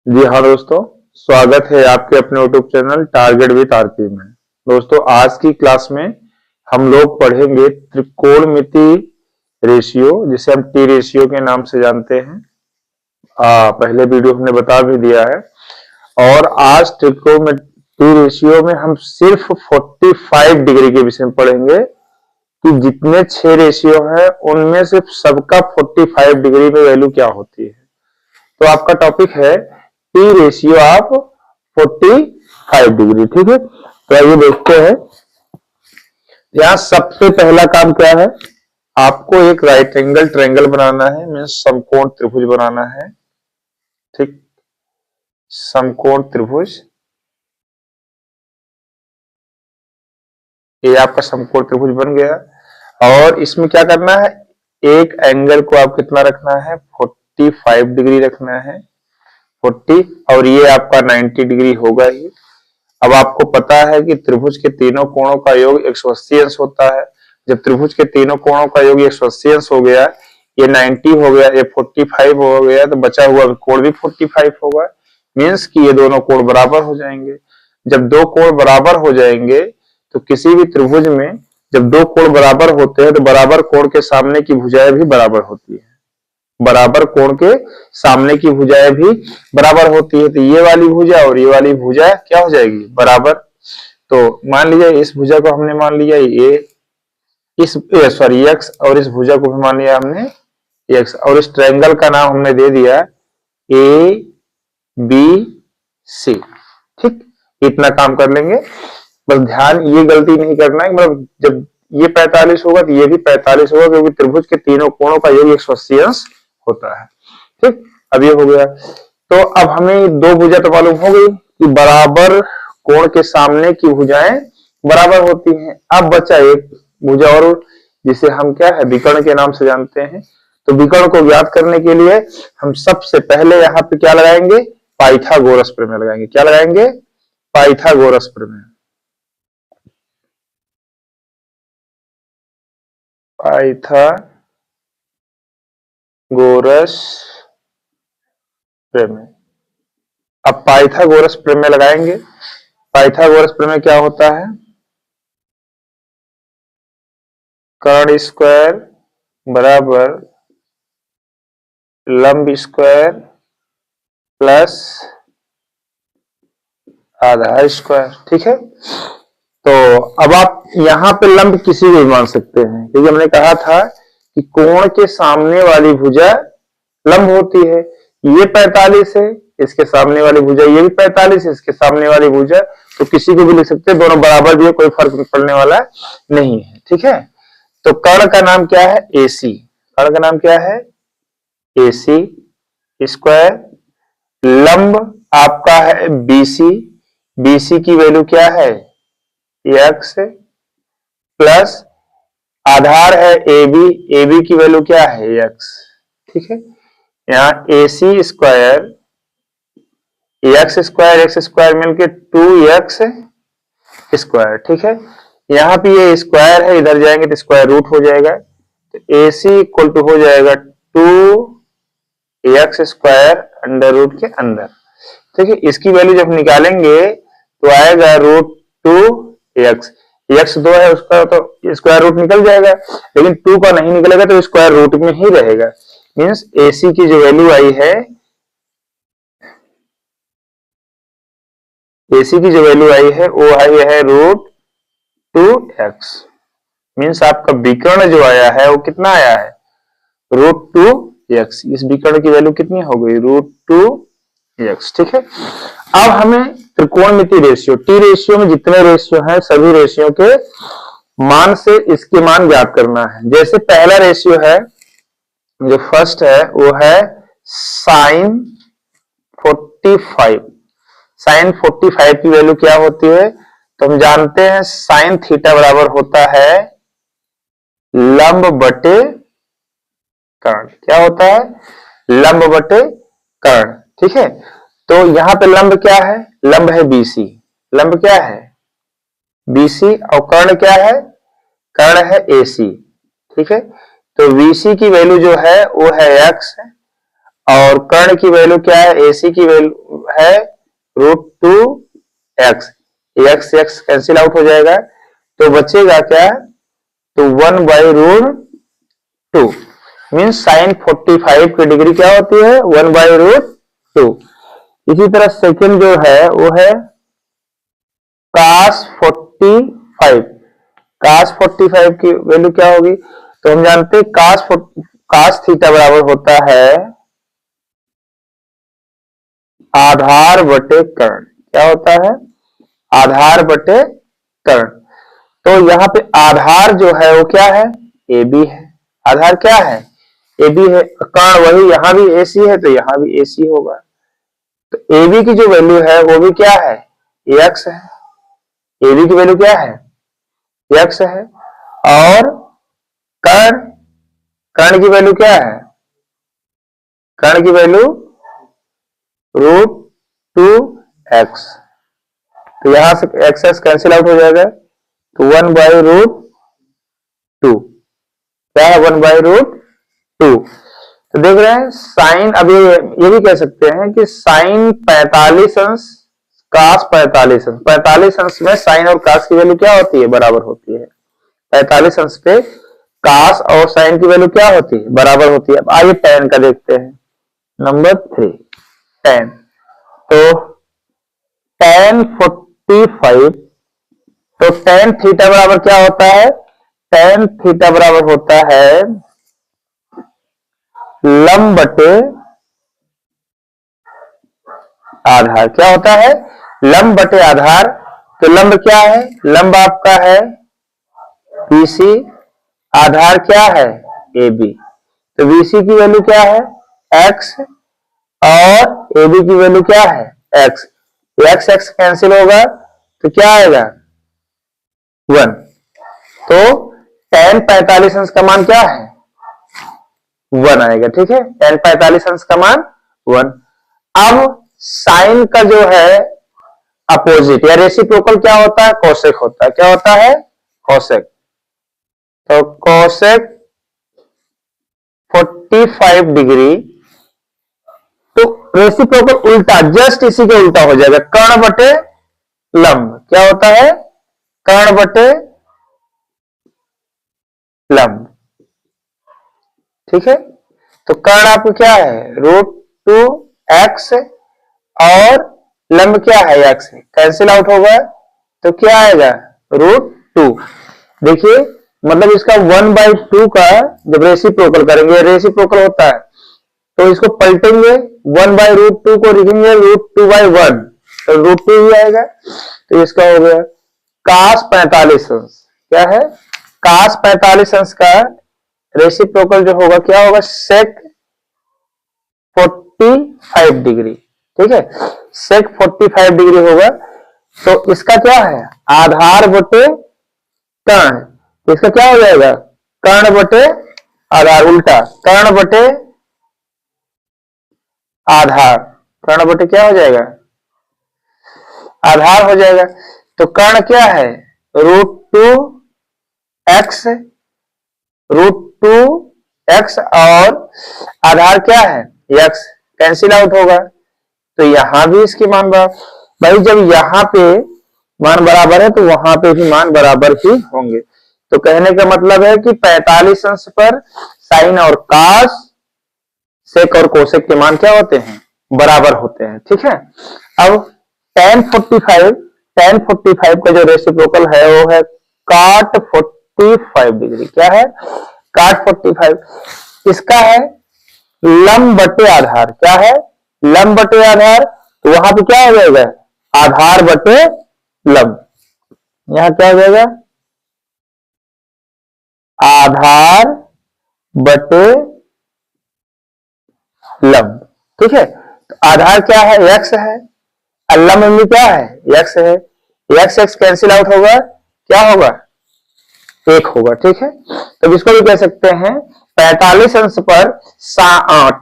जी हाँ दोस्तों, स्वागत है आपके अपने YouTube channel target with RP में। दोस्तों आज की क्लास में हम लोग पढ़ेंगे त्रिकोणमिति रेशियो, जिसे हम टी रेशियो के नाम से जानते हैं। पहले वीडियो हमने बता भी दिया है। और आज त्रिकोणमिति रेशियो में हम सिर्फ 45 डिग्री के विषय में पढ़ेंगे कि जितने 6 रेशियो हैं उनमें से सबका 45 डिग्री में वैल्यू क्या होती है। तो आपका टॉपिक है टी रेशियो ऑफ 45 डिग्री। ठीक है, तो आइए देखते हैं। यहां सबसे पहला काम क्या है, आपको एक राइट एंगल ट्रायंगल बनाना है, मीन्स समकोण त्रिभुज बनाना है। ठीक, समकोण त्रिभुज, ये आपका समकोण त्रिभुज बन गया। और इसमें क्या करना है, एक एंगल को आप कितना रखना है, 45 डिग्री रखना है, 40, और ये आपका 90 डिग्री होगा ही। अब आपको पता है कि त्रिभुज के तीनों कोणों का योग 180 अंश होता है। जब त्रिभुज के तीनों कोणों का योग 180 अंश हो गया, ये 90 हो गया, ये 45 हो गया, तो बचा हुआ कोण भी 45 होगा। मीन्स कि ये दोनों कोण बराबर हो जाएंगे। जब दो कोण बराबर हो जाएंगे तो किसी भी त्रिभुज में जब दो कोण बराबर होते हैं तो बराबर कोण के सामने की भुजाएं भी बराबर होती है। बराबर कोण के सामने की भुजाएं भी बराबर होती है। तो ये वाली भुजा और ये वाली भुजा क्या हो जाएगी, बराबर। तो मान लीजिए इस भुजा को हमने मान लिया ये, इस सॉरी एक्स, और इस भुजा को भी मान लिया हमने एक्स, और इस ट्रायंगल का नाम हमने दे दिया ए बी सी। ठीक, इतना काम कर लेंगे। बस ध्यान ये गलती नहीं करना है, मतलब जब ये 45 होगा तो ये भी 45 होगा, क्योंकि त्रिभुज के तीनों कोणों का योग 180 अंश होता है। ठीक, अब ये हो गया। तो अब हमें दो भुजा तो मालूम हो गई कि बराबर कोण के सामने की भुजाएं बराबर होती हैं। अब बचा एक भुजा और, जिसे हम क्या है, विकर्ण के नाम से जानते हैं। तो विकर्ण को ज्ञात करने के लिए हम सबसे पहले यहाँ पे क्या लगाएंगे, पाइथागोरस प्रमेय लगाएंगे। क्या लगाएंगे, पाइथागोरस प्रमेय। पाइथागोरस प्रमेय। अब पाइथागोरस प्रमेय लगाएंगे। पाइथागोरस प्रमेय क्या होता है, कर्ण स्क्वायर बराबर लंब स्क्वायर प्लस आधा स्क्वायर। ठीक है, तो अब आप यहाँ पे लंब किसी भी मान सकते हैं, क्योंकि हमने कहा था कि कोण के सामने वाली भुजा लंब होती है। ये 45 है, इसके सामने वाली भुजा ये भी 45 है, इसके सामने वाली भुजा, तो किसी को भी लिख सकते हैं, दोनों बराबर भी है, कोई फर्क पड़ने वाला नहीं है। ठीक है, तो कर्ण का नाम क्या है, एसी। कर्ण का नाम क्या है, एसी स्क्वायर। लंब आपका है बीसी। बीसी की वैल्यू क्या है, एक्स, प्लस आधार है एबी। एबी की वैल्यू क्या है, एक्स। ठीक है, यहाँ एसी स्क्वायर एक्स स्क्वायर मिलके 2x स्क्वायर। ठीक है, यहाँ पे ये स्क्वायर है, इधर जाएंगे तो स्क्वायर रूट हो जाएगा। तो AC इक्वल टू हो जाएगा 2x स्क्वायर अंडर रूट के अंदर। ठीक है, इसकी वैल्यू जब निकालेंगे तो आएगा √2x। x 2 है, उसका तो स्क्वायर रूट निकल जाएगा, लेकिन 2 का नहीं निकलेगा तो स्क्वायर रूट में ही रहेगा। मीन्स AC की जो वैल्यू आई है, AC की जो वैल्यू आई है वो आई है √2x। मीन्स आपका विकर्ण जो आया है वो कितना आया है, √2x। इस विकर्ण की वैल्यू कितनी हो गई, √2x। ठीक है, अब हमें त्रिकोणमिति रेशियो, टी रेशियो में जितने रेशियो हैं सभी रेशियो के मान से इसके मान ज्ञात करना है। जैसे पहला रेशियो है, जो फर्स्ट है, वो है साइन 45। साइन 45 की वैल्यू क्या होती है, तो हम जानते हैं साइन थीटा बराबर होता है लंब बटे कर्ण। क्या होता है, लंब बटे कर्ण। ठीक है, तो यहां पे लंब क्या है, लंब है BC। लंब क्या है, BC, और कर्ण क्या है, कर्ण है AC। ठीक है, तो BC की वैल्यू जो है वो है x, और कर्ण की वैल्यू क्या है, AC की वैल्यू है √2x, x x cancel out हो जाएगा तो बचेगा क्या, तो 1/√2 मीन्स साइन 45 की डिग्री क्या होती है, 1/√2। इसी तरह सेकंड जो है वो है cos 45, cos 45 की वैल्यू क्या होगी, तो हम जानते हैं cos थीटा बराबर होता है आधार बटे कर्ण, क्या होता है, आधार बटे कर्ण। तो यहाँ पे आधार जो है वो क्या है, AB है, आधार क्या है, AB है, कर्ण वही यहाँ भी AC है तो यहाँ भी AC होगा, तो AB की जो वैल्यू है वो भी क्या है, x है, AB की वैल्यू क्या है, x है, और कर्ण कर्ण की वैल्यू क्या है, कर्ण की वैल्यू √2x, तो यहां से x कैंसिल आउट हो जाएगा तो 1/√2, क्या है 1/√2। तो देख रहे हैं साइन, अब ये भी कह सकते हैं कि साइन 45 अंश cos 45 अंश, 45 अंश में साइन और cos की वैल्यू क्या होती है, बराबर होती है, 45 अंश पे cos और साइन की वैल्यू क्या होती है, बराबर होती है। अब आइए tan का देखते हैं, नंबर 3 tan, तो tan 45, तो tan थीटा बराबर क्या होता है, tan थीटा बराबर होता है लंब बटे आधार, क्या होता है, लंब बटे आधार। तो लंब क्या है, लंब आपका है BC, आधार क्या है AB, तो BC की वैल्यू क्या है x और AB की वैल्यू क्या है x, x x कैंसिल होगा तो क्या आएगा 1, तो tan 45 अंश का मान क्या है 1 आएगा, ठीक है, tan 45 अंश का मान 1। अब साइन का जो है अपोजिट या रेसिप्रोकल क्या होता है, कोसेक होता है, क्या होता है कोसेक, तो कोसेक 45 डिग्री, तो रेसिप्रोकल उल्टा, जस्ट इसी के उल्टा हो जाएगा, कर्ण बटे लंब, क्या होता है कर्ण बटे लंब, ठीक है। तो कर्ण आपको क्या है √2x और लंब क्या है x, कैंसिल आउट होगा तो क्या आएगा √2। देखिए मतलब इसका 1/2 का जब रेसिप्रोकल करेंगे, रेसिप्रोकल होता है तो इसको पलटेंगे, 1/√2 को लिखेंगे √2/1, तो √2 ही आएगा, तो इसका हो गया cos 45 अंश, क्या है cos 45 अंश का रेसिप्रोकल जो होगा क्या होगा sec 45 डिग्री, ठीक है, sec 45 डिग्री होगा, तो इसका क्या है आधार बटे कर्ण, तो इसका क्या हो जाएगा कर्ण बटे आधार, उल्टा कर्ण बटे आधार, कर्ण बटे क्या हो जाएगा आधार हो जाएगा। तो कर्ण क्या है √2x, √2x और आधार क्या है x, कैंसिल आउट होगा तो यहां भी इसके मान बराबर, भाई जब यहां पे मान बराबर है तो वहां पे भी मान बराबर ही होंगे। तो कहने का मतलब है कि 45 अंश पर साइन और cos, सेक और कोसेक के मान क्या होते हैं बराबर होते हैं, ठीक है। अब tan 45 का जो रेसिप्रोकल है वो है cot 45 डिग्री, क्या है cot 45, इसका है लंब बटे आधार, क्या है लंब बटे आधार, तो वहां पे क्या हो जाएगा आधार बटे लंब, यहां क्या हो जाएगा आधार बटे लंब, ठीक है। तो आधार क्या है x है, लंब में क्या है x है, x कैंसिल आउट होगा क्या होगा 1 होगा, ठीक है। तो इसको भी कह सकते हैं 45 अंश पर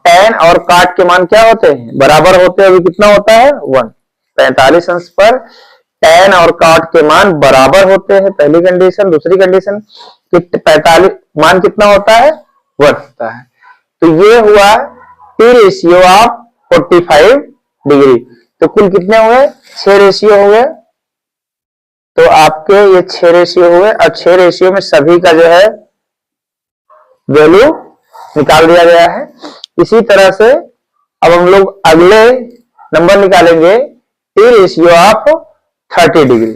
tan और काट के मान क्या होते हैं बराबर होते हैं, अभी कितना होता है 1, 45 अंश पर tan और काट के मान बराबर होते हैं, पहली कंडीशन। दूसरी कंडीशन कि 45 मान कितना होता है 1 होता है, तो ये हुआ टी रेशियो ऑफ 45 डिग्री। तो कुल कितने हुए? 6 रेशियो हो गए। तो आपके ये 6 रेशियो हुए और 6 रेशियो में सभी का जो है वैल्यू निकाल दिया गया है। इसी तरह से अब हम लोग अगले नंबर निकालेंगे टी रेशियो ऑफ 30 डिग्री।